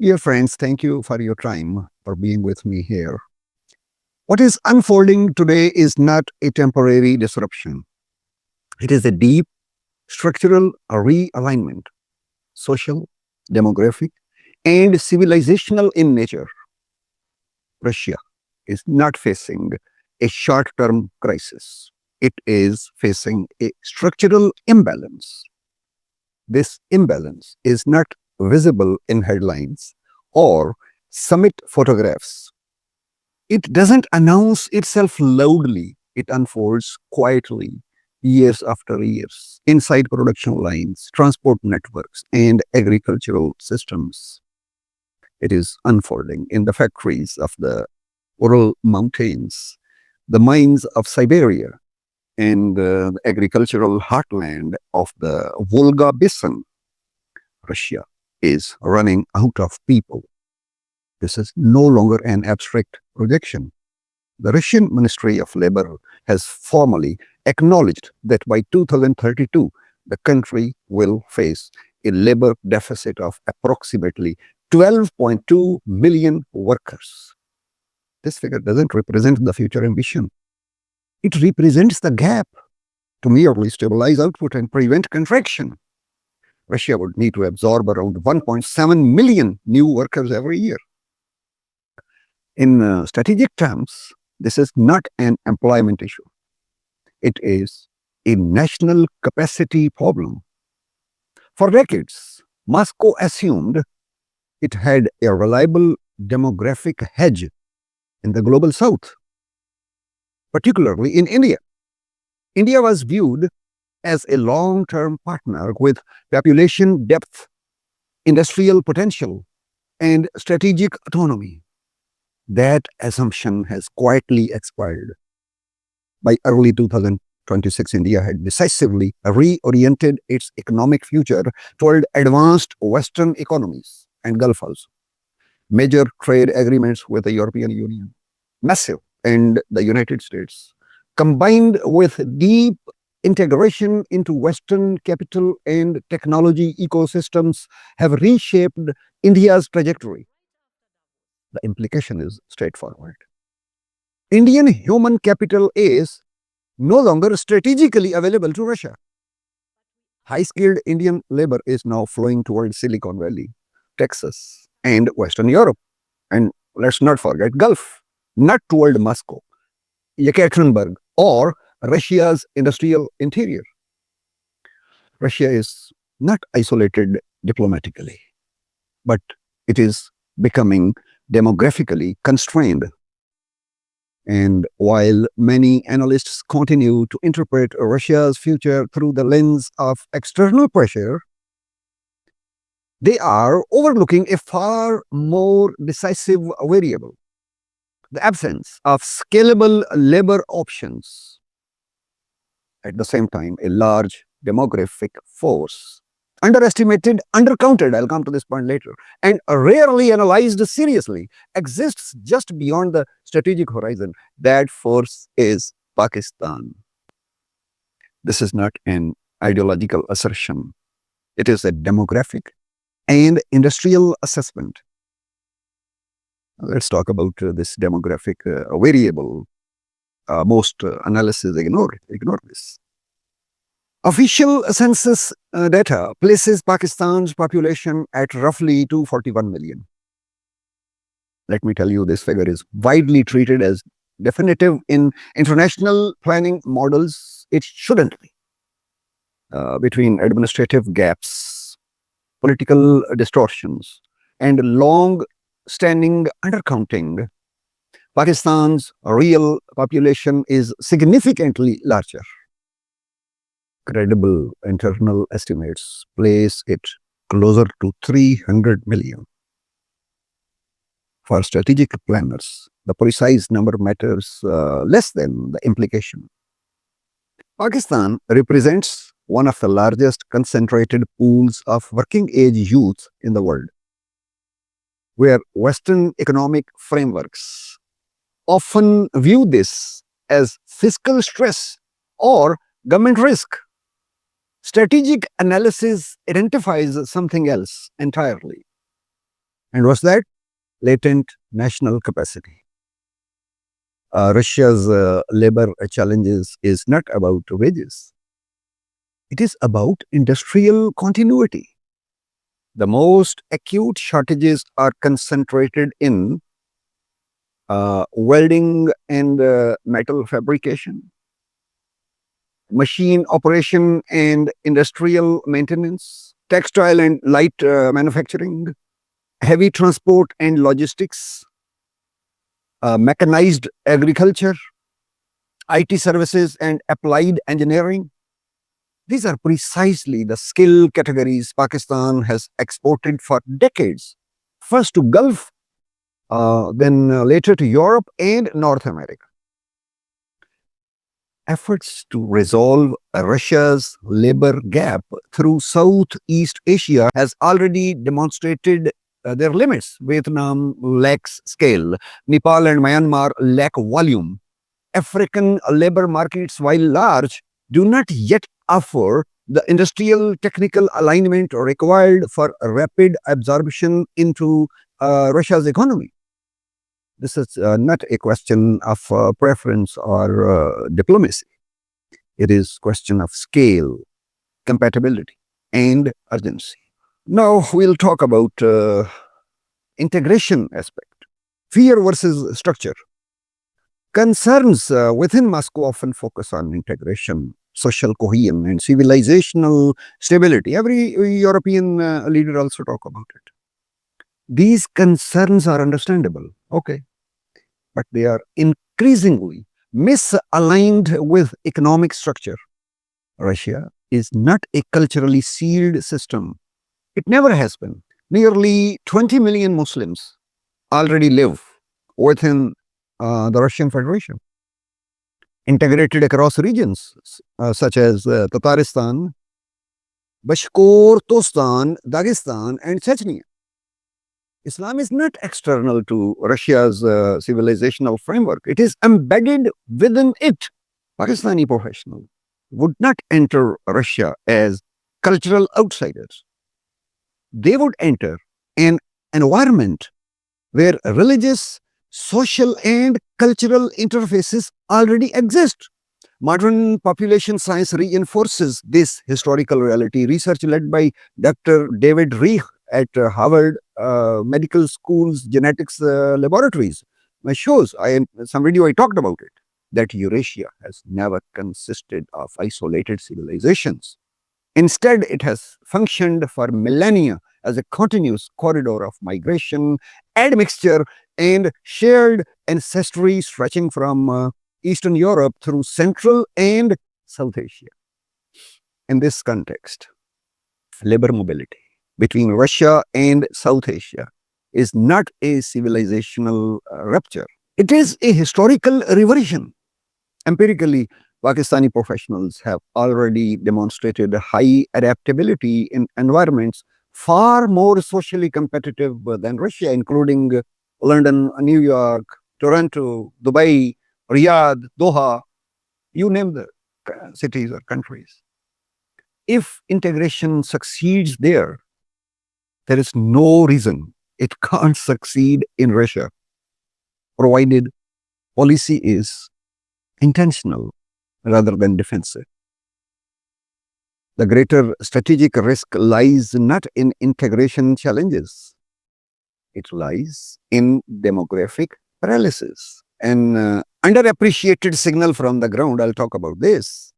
Dear friends, thank you for your time, for being with me here. What is unfolding today is not a temporary disruption. It is a deep structural realignment, social, demographic, and civilizational in nature. Russia is not facing a short term crisis, it is facing a structural imbalance. This imbalance is not visible in headlines or summit photographs. It doesn't announce itself loudly, it unfolds quietly, years after years, inside production lines, transport networks, and agricultural systems. It is unfolding in the factories of the Ural Mountains, the mines of Siberia, and the agricultural heartland of the Volga Basin. Russia is running out of people. This is no longer an abstract projection. The Russian Ministry of Labor has formally acknowledged that by 2032, the country will face a labor deficit of approximately 12.2 million workers. This figure doesn't represent the future ambition. It represents the gap to merely stabilize output and prevent contraction. Russia would need to absorb around 1.7 million new workers every year. In strategic terms, this is not an employment issue. It is a national capacity problem. For decades, Moscow assumed it had a reliable demographic hedge in the global south, particularly in India. India was viewed as a long-term partner with population depth, industrial potential, and strategic autonomy. That assumption has quietly expired. By early 2026, India had decisively reoriented its economic future toward advanced Western economies and Gulf also. Major trade agreements with the European Union, massive, and the United States, combined with deep integration into Western capital and technology ecosystems, have reshaped India's trajectory. The implication is straightforward. Indian human capital is no longer strategically available to Russia. High skilled Indian labor is now flowing towards Silicon Valley, Texas, and Western Europe. And let's not forget Gulf, not toward Moscow, Yekaterinburg, or Russia's industrial interior. Russia is not isolated diplomatically, but it is becoming demographically constrained. And while many analysts continue to interpret Russia's future through the lens of external pressure, they are overlooking a far more decisive variable: the absence of scalable labor options. At the same time, a large demographic force, underestimated, undercounted, I'll come to this point later, and rarely analyzed seriously, exists just beyond the strategic horizon. That force is Pakistan. This is not an ideological assertion. It is a demographic and industrial assessment. Let's talk about this demographic variable. Most analysis ignore this. Official census data places Pakistan's population at roughly 241 million. Let me tell you, this figure is widely treated as definitive in international planning models. It shouldn't be. Between administrative gaps, political distortions, and long-standing undercounting, Pakistan's real population is significantly larger. Credible internal estimates place it closer to 300 million. For strategic planners, the precise number matters less than the implication. Pakistan represents one of the largest concentrated pools of working-age youth in the world, where Western economic frameworks often view this as fiscal stress or government risk. Strategic analysis identifies something else entirely: And what's that? Latent national capacity. Russia's labor challenges is not about wages. It is about industrial continuity. The most acute shortages are concentrated in welding and metal fabrication, machine operation and industrial maintenance, textile and light manufacturing, heavy transport and logistics, mechanized agriculture, IT services and applied engineering. These are precisely the skill categories Pakistan has exported for decades, first to Gulf, then later to Europe and North America. Efforts to resolve Russia's labor gap through Southeast Asia has already demonstrated their limits. Vietnam lacks scale. Nepal and Myanmar lack volume. African labor markets, while large, do not yet offer the industrial technical alignment required for rapid absorption into Russia's economy. This is not a question of preference or diplomacy. It is question of scale, compatibility, and urgency. Now we'll talk about integration aspect. Fear versus structure. Concerns within Moscow often focus on integration, social cohesion, and civilizational stability. Every European leader also talk about it. These concerns are understandable, okay, but they are increasingly misaligned with economic structure. Russia is not a culturally sealed system. It never has been. Nearly 20 million Muslims already live within the Russian Federation, integrated across regions such as Tataristan, Bashkortostan, Dagestan, and Chechnya. Islam is not external to Russia's civilizational framework. It is embedded within it. Pakistani professionals would not enter Russia as cultural outsiders. They would enter an environment where religious, social, and cultural interfaces already exist. Modern population science reinforces this historical reality. Research led by Dr. David Reich at Harvard Medical School's genetics laboratories shows, some video I talked about it, that Eurasia has never consisted of isolated civilizations. Instead, it has functioned for millennia as a continuous corridor of migration, admixture, and shared ancestry stretching from Eastern Europe through Central and South Asia. In this context, labor mobility between Russia and South Asia is not a civilizational rupture. It is a historical reversion. Empirically, Pakistani professionals have already demonstrated high adaptability in environments far more socially competitive than Russia, including London, New York, Toronto, Dubai, Riyadh, Doha, you name the cities or countries. If integration succeeds there is no reason it can't succeed in Russia, provided policy is intentional rather than defensive. The greater strategic risk lies not in integration challenges, it lies in demographic paralysis. An underappreciated signal from the ground, I'll talk about this.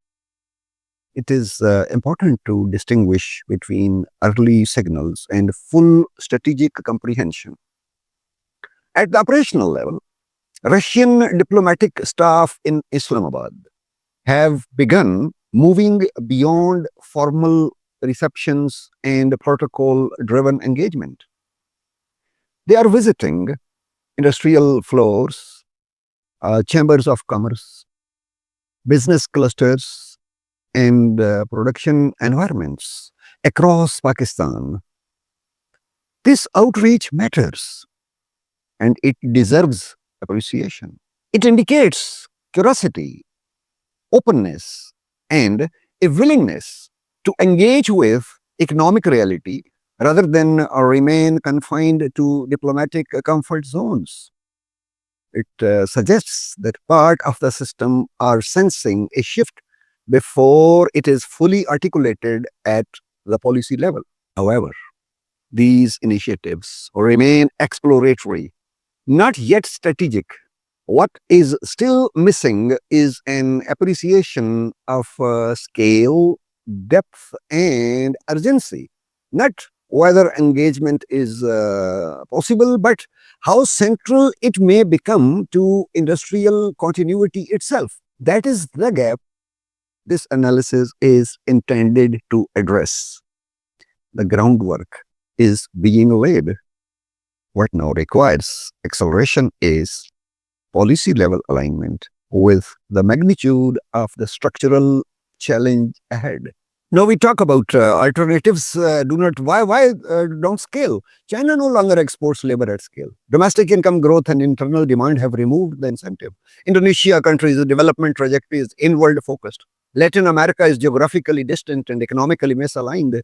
It is important to distinguish between early signals and full strategic comprehension. At the operational level, Russian diplomatic staff in Islamabad have begun moving beyond formal receptions and protocol-driven engagement. They are visiting industrial floors, chambers of commerce, business clusters, and production environments across Pakistan. This outreach matters and it deserves appreciation. It indicates curiosity, openness, and a willingness to engage with economic reality rather than remain confined to diplomatic comfort zones. It suggests that part of the system are sensing a shift before it is fully articulated at the policy level. However, these initiatives remain exploratory, not yet strategic. What is still missing is an appreciation of scale, depth, and urgency. Not whether engagement is possible, but how central it may become to industrial continuity itself. That is the gap this analysis is intended to address. The groundwork is being laid. What now requires acceleration is policy level alignment with the magnitude of the structural challenge ahead. Now we talk about alternatives. Do not why don't scale? China no longer exports labor at scale. Domestic income growth and internal demand have removed the incentive. Indonesia, a country's development trajectory is inward focused. Latin America is geographically distant and economically misaligned.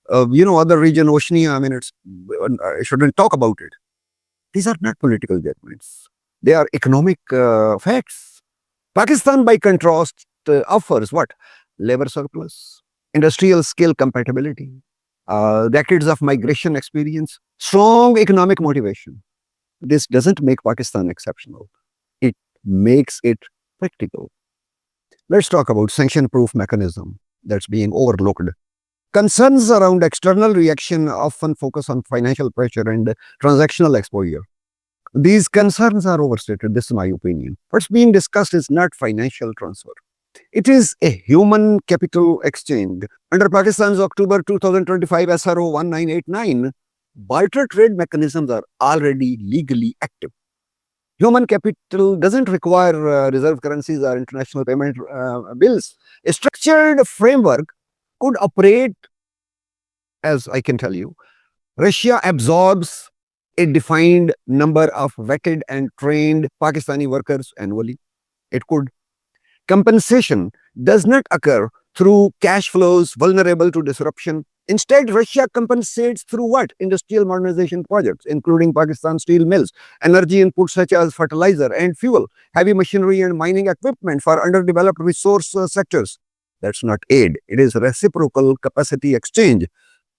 Other region, Oceania. I mean, I shouldn't talk about it. These are not political judgments. They are economic facts. Pakistan, by contrast, offers what? Labor surplus, industrial scale compatibility, decades of migration experience, strong economic motivation. This doesn't make Pakistan exceptional. It makes it practical. Let's talk about sanction-proof mechanism that's being overlooked. Concerns around external reaction often focus on financial pressure and transactional exposure. These concerns are overstated, this is my opinion. What's being discussed is not financial transfer. It is a human capital exchange. Under Pakistan's October 2025 SRO 1989, barter trade mechanisms are already legally active. Human capital doesn't require reserve currencies or international payment bills. A structured framework could operate, as I can tell you. Russia absorbs a defined number of vetted and trained Pakistani workers annually. It could. Compensation does not occur through cash flows vulnerable to disruption. Instead, Russia compensates through what? Industrial modernization projects, including Pakistan steel mills, energy inputs such as fertilizer and fuel, heavy machinery and mining equipment for underdeveloped resource sectors. That's not aid. It is reciprocal capacity exchange.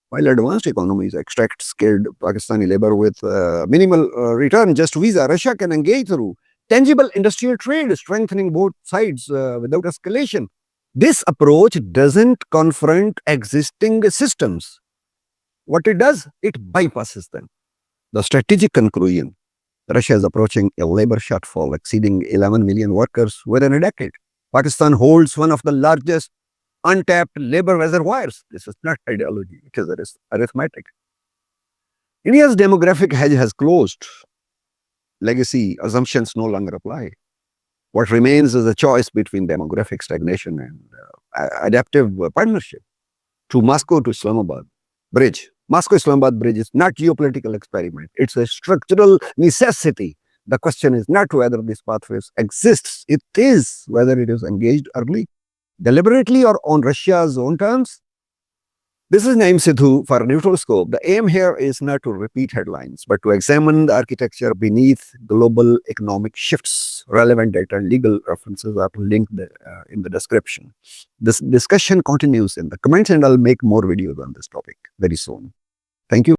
While advanced economies extract skilled Pakistani labor with minimal return, just visa, Russia can engage through tangible industrial trade, strengthening both sides without escalation. This approach doesn't confront existing systems. What it does, it bypasses them. The strategic conclusion: Russia is approaching a labor shortfall exceeding 11 million workers within a decade. Pakistan holds one of the largest untapped labor reservoirs. This is not ideology, it is arithmetic. India's demographic hedge has closed. Legacy assumptions no longer apply. What remains is a choice between demographic stagnation and adaptive partnership. To Moscow to Islamabad bridge. Moscow-Islamabad bridge is not geopolitical experiment. It's a structural necessity. The question is not whether this pathway exists. It is whether it is engaged early, deliberately, or on Russia's own terms. This is Naeem Sidhu for Neutral Scope. The aim here is not to repeat headlines, but to examine the architecture beneath global economic shifts. Relevant data and legal references are linked in the description. This discussion continues in the comments, and I'll make more videos on this topic very soon. Thank you.